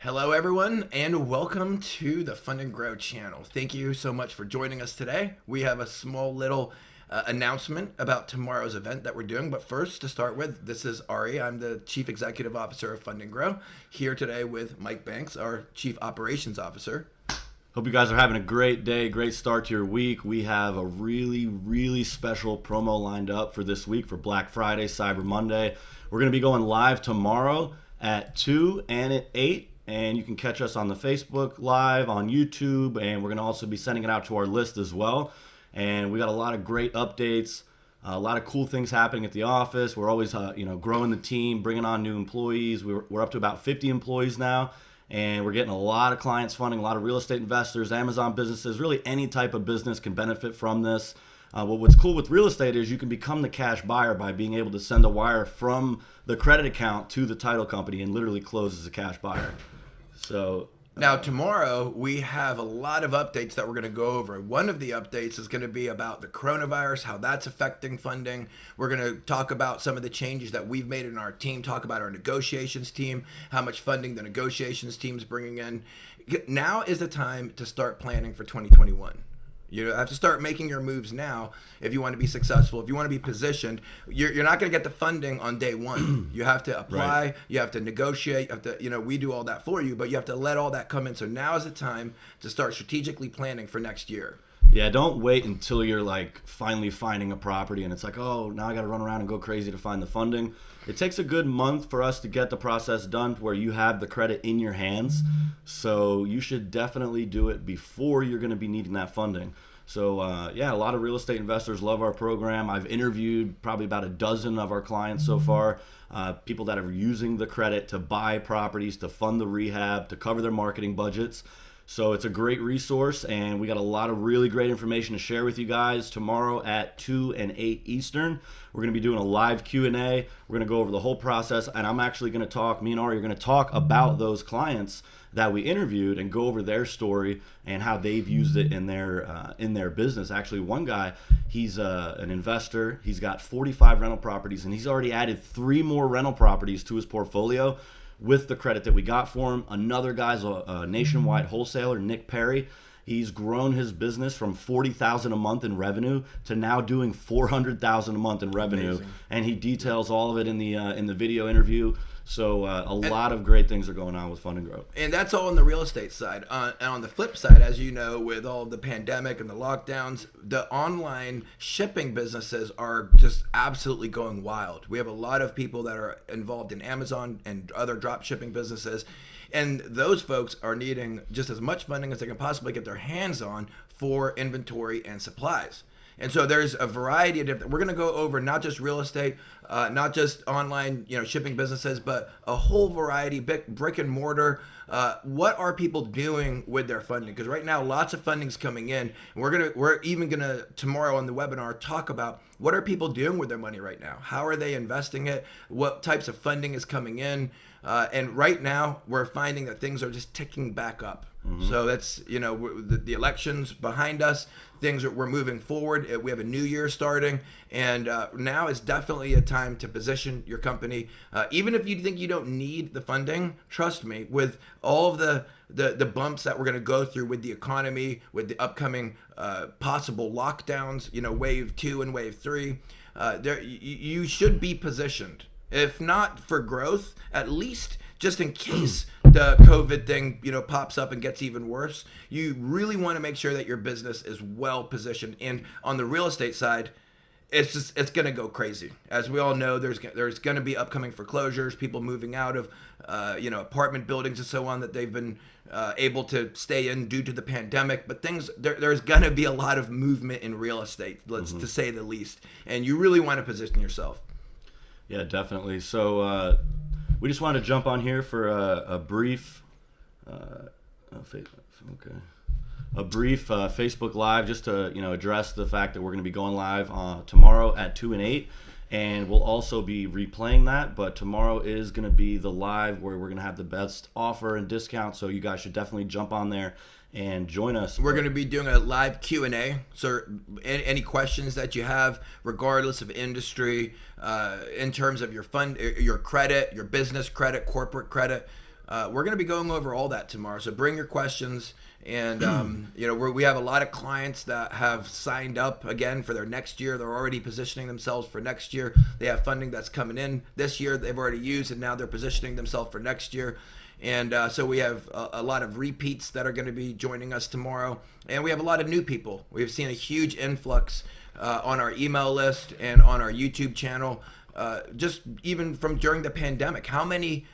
Hello, everyone, and welcome to the Fund&Grow channel. Thank you so much for joining us today. We have a small little announcement about tomorrow's event that we're doing. But first, to start with, this is Ari. I'm the Chief Executive Officer of Fund&Grow, here today with Mike Banks, our Chief Operations Officer. Hope you guys are having a great day, great start to your week. We have a really special promo lined up for this week for Black Friday, Cyber Monday. We're going to be going live tomorrow at 2 and at 8. And you can catch us on the Facebook Live, on YouTube, and we're going to also be sending it out to our list as well. And we got a lot of great updates, a lot of cool things happening at the office. We're always, growing the team, bringing on new employees. We're up to about 50 employees now, and we're getting a lot of clients funding, a lot of real estate investors, Amazon businesses. Really, any type of business can benefit from this. What's cool with real estate is you can become the cash buyer by being able to send a wire from the credit account to the title company and literally close as a cash buyer. So now tomorrow we have a lot of updates that we're going to go over. One of the updates is going to be about the coronavirus, how that's affecting funding. We're going to talk about some of the changes that we've made in our team, talk about our negotiations team, how much funding the negotiations team is bringing in. Now is the time to start planning for 2021. You have to start making your moves now if you want to be successful. If you want to be positioned, you're not going to get the funding on day one. You have to apply. Right. You have to negotiate. You have to, we do all that for you, but you have to let all that come in. So now is the time to start strategically planning for next year. Yeah, don't wait until you're finally finding a property and it's like, oh, now I got to run around and go crazy to find the funding. It takes a good month for us to get the process done where you have the credit in your hands. So you should definitely do it before you're going to be needing that funding. So a lot of real estate investors love our program. I've interviewed probably about a dozen of our clients so far, people that are using the credit to buy properties, to fund the rehab, to cover their marketing budgets. So it's a great resource, and we got a lot of really great information to share with you guys tomorrow at 2 and 8 Eastern. We're going to be doing a live Q&A. We're going to go over the whole process, and I'm actually going to talk, me and Ari are going to talk about those clients that we interviewed and go over their story and how they've used it in their business. Actually, one guy, he's an investor. He's got 45 rental properties, and he's already added 3 more rental properties to his portfolio with the credit that we got for him. Another guy's a nationwide wholesaler, Nick Perry. He's grown his business from $40,000 a month in revenue to now doing $400,000 a month in revenue. Amazing. And he details all of it in the video interview. So lot of great things are going on with Fund&Grow. And that's all on the real estate side. And on the flip side, as you know, with all the pandemic and the lockdowns, the online shipping businesses are just absolutely going wild. We have a lot of people that are involved in Amazon and other drop shipping businesses. And those folks are needing just as much funding as they can possibly get their hands on for inventory and supplies. And so there's a variety of different, we're going to go over not just real estate, not just online, shipping businesses, but a whole variety, brick and mortar. What are people doing with their funding? Because right now, lots of funding's coming in. And we're even going to, tomorrow on the webinar, talk about what are people doing with their money right now? How are they investing it? What types of funding is coming in? And right now, we're finding that things are just ticking back up. Mm-hmm. So that's, the election's behind us. We're moving forward. We have a new year starting. And now is definitely a time to position your company. Even if you think you don't need the funding, trust me, with all of the bumps that we're going to go through with the economy, with the upcoming possible lockdowns, wave 2 and wave 3, you should be positioned. If not for growth, at least just in case the COVID thing, pops up and gets even worse, you really want to make sure that your business is well positioned. And on the real estate side, it's going to go crazy. As we all know, there's going to be upcoming foreclosures, people moving out of, apartment buildings and so on that they've been able to stay in due to the pandemic. But there's going to be a lot of movement in real estate, to say the least. And you really want to position yourself. Yeah, definitely. So we just wanted to jump on here for a brief Facebook Live just to address the fact that we're going to be going live tomorrow at 2 and 8. And we'll also be replaying that, but tomorrow is going to be the live where we're going to have the best offer and discount. So you guys should definitely jump on there and join us. We're going to be doing a live Q&A. So any questions that you have, regardless of industry, in terms of your fund, your credit, your business credit, corporate credit, We're going to be going over all that tomorrow. So bring your questions. And, we have a lot of clients that have signed up again for their next year. They're already positioning themselves for next year. They have funding that's coming in this year they've already used, and now they're positioning themselves for next year. And so we have a lot of repeats that are going to be joining us tomorrow. And we have a lot of new people. We've seen a huge influx on our email list and on our YouTube channel, just even from during the pandemic. How many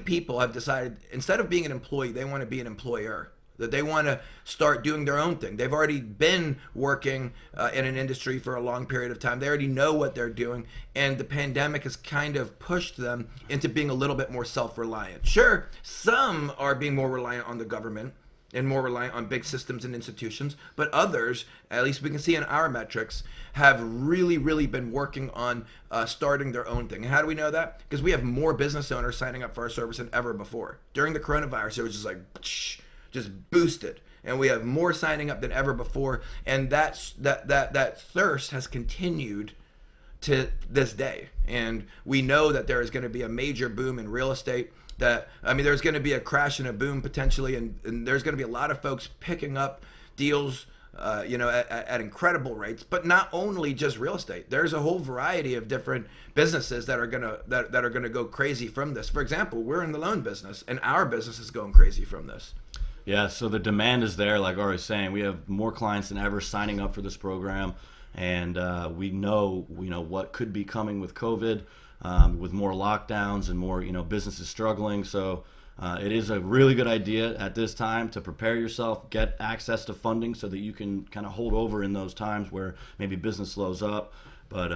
people have decided instead of being an employee, they want to be an employer? That they want to start doing their own thing. They've already been working in an industry for a long period of time. They already know what they're doing, and the pandemic has kind of pushed them into being a little bit more self-reliant. Sure, some are being more reliant on the government and more reliant on big systems and institutions, but others, at least we can see in our metrics, have really, really been working on starting their own thing. And how do we know that? Because we have more business owners signing up for our service than ever before. During the coronavirus, it was just like, just boosted, and we have more signing up than ever before, and that thirst has continued to this day. And we know that there is going to be a major boom in real estate. There's going to be a crash and a boom potentially, and there's going to be a lot of folks picking up deals at incredible rates. But not only just real estate, there's a whole variety of different businesses that are gonna go crazy from this. For example, we're in the loan business, and our business is going crazy from this. Yeah, so the demand is there, like Ari was saying. We have more clients than ever signing up for this program, and we know what could be coming with COVID, with more lockdowns and more businesses struggling. So it is a really good idea at this time to prepare yourself, get access to funding so that you can kind of hold over in those times where maybe business slows up. But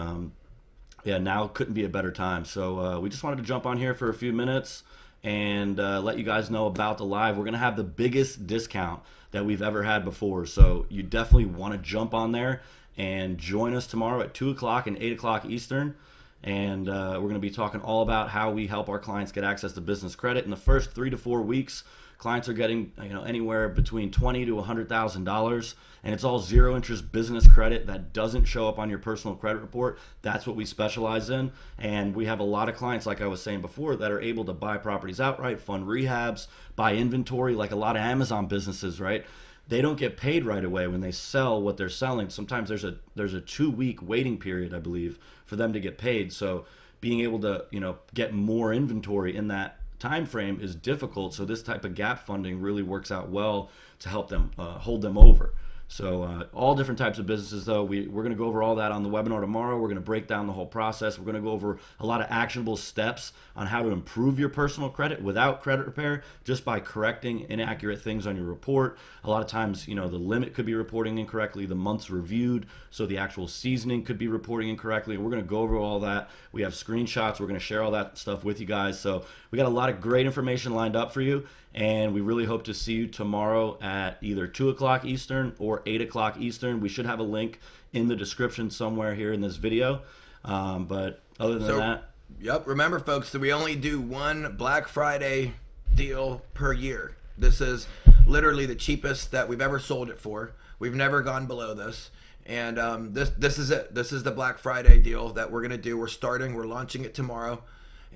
now couldn't be a better time. So we just wanted to jump on here for a few minutes and let you guys know about the live. We're going to have the biggest discount that we've ever had before. So you definitely want to jump on there and join us tomorrow at 2 o'clock and 8 o'clock Eastern. And we're going to be talking all about how we help our clients get access to business credit. In the first 3 to 4 weeks, clients are getting anywhere between $20,000 to $100,000, and it's all zero interest business credit that doesn't show up on your personal credit report. That's what we specialize in, and we have a lot of clients, like I was saying before, that are able to buy properties outright, fund rehabs, buy inventory, like a lot of Amazon businesses, right? They don't get paid right away when they sell what they're selling. Sometimes there's a 2-week waiting period, I believe, for them to get paid. So being able to get more inventory in that time frame is difficult. So this type of gap funding really works out well to help them hold them over. So all different types of businesses, though. We're going to go over all that on the webinar tomorrow. We're going to break down the whole process. We're going to go over a lot of actionable steps on how to improve your personal credit without credit repair, just by correcting inaccurate things on your report. A lot of times, the limit could be reporting incorrectly, the months reviewed, so the actual seasoning could be reporting incorrectly. We're going to go over all that. We have screenshots. We're going to share all that stuff with you guys. So we got a lot of great information lined up for you. And we really hope to see you tomorrow at either 2 o'clock Eastern or 8 o'clock Eastern. We should have a link in the description somewhere here in this video. But other than that. Yep. Remember, folks, that we only do one Black Friday deal per year. This is literally the cheapest that we've ever sold it for. We've never gone below this. And this is it. This is the Black Friday deal that we're going to do. We're launching it tomorrow.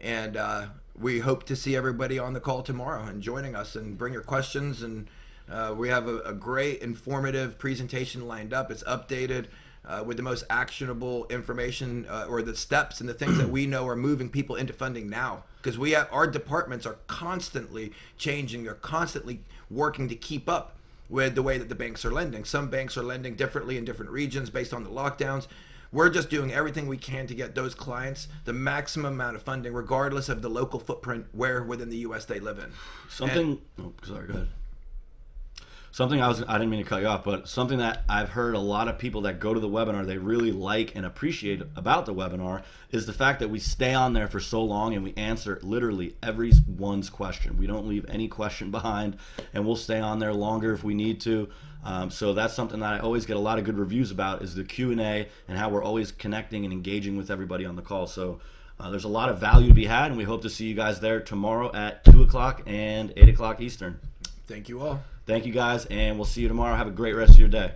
And we hope to see everybody on the call tomorrow and joining us, and bring your questions. And we have a great informative presentation lined up. It's updated with the most actionable information, or the steps and the things that we know are moving people into funding now. Because our departments are constantly changing. They're constantly working to keep up with the way that the banks are lending. Some banks are lending differently in different regions based on the lockdowns. We're just doing everything we can to get those clients the maximum amount of funding, regardless of the local footprint where within the U.S. they live in. Go ahead. I didn't mean to cut you off, but something that I've heard a lot of people that go to the webinar, they really like and appreciate about the webinar, is the fact that we stay on there for so long and we answer literally everyone's question. We don't leave any question behind, and we'll stay on there longer if we need to. So that's something that I always get a lot of good reviews about, is the Q&A and how we're always connecting and engaging with everybody on the call. So there's a lot of value to be had, and we hope to see you guys there tomorrow at 2 o'clock and 8 o'clock Eastern. Thank you all. Thank you guys, and we'll see you tomorrow. Have a great rest of your day.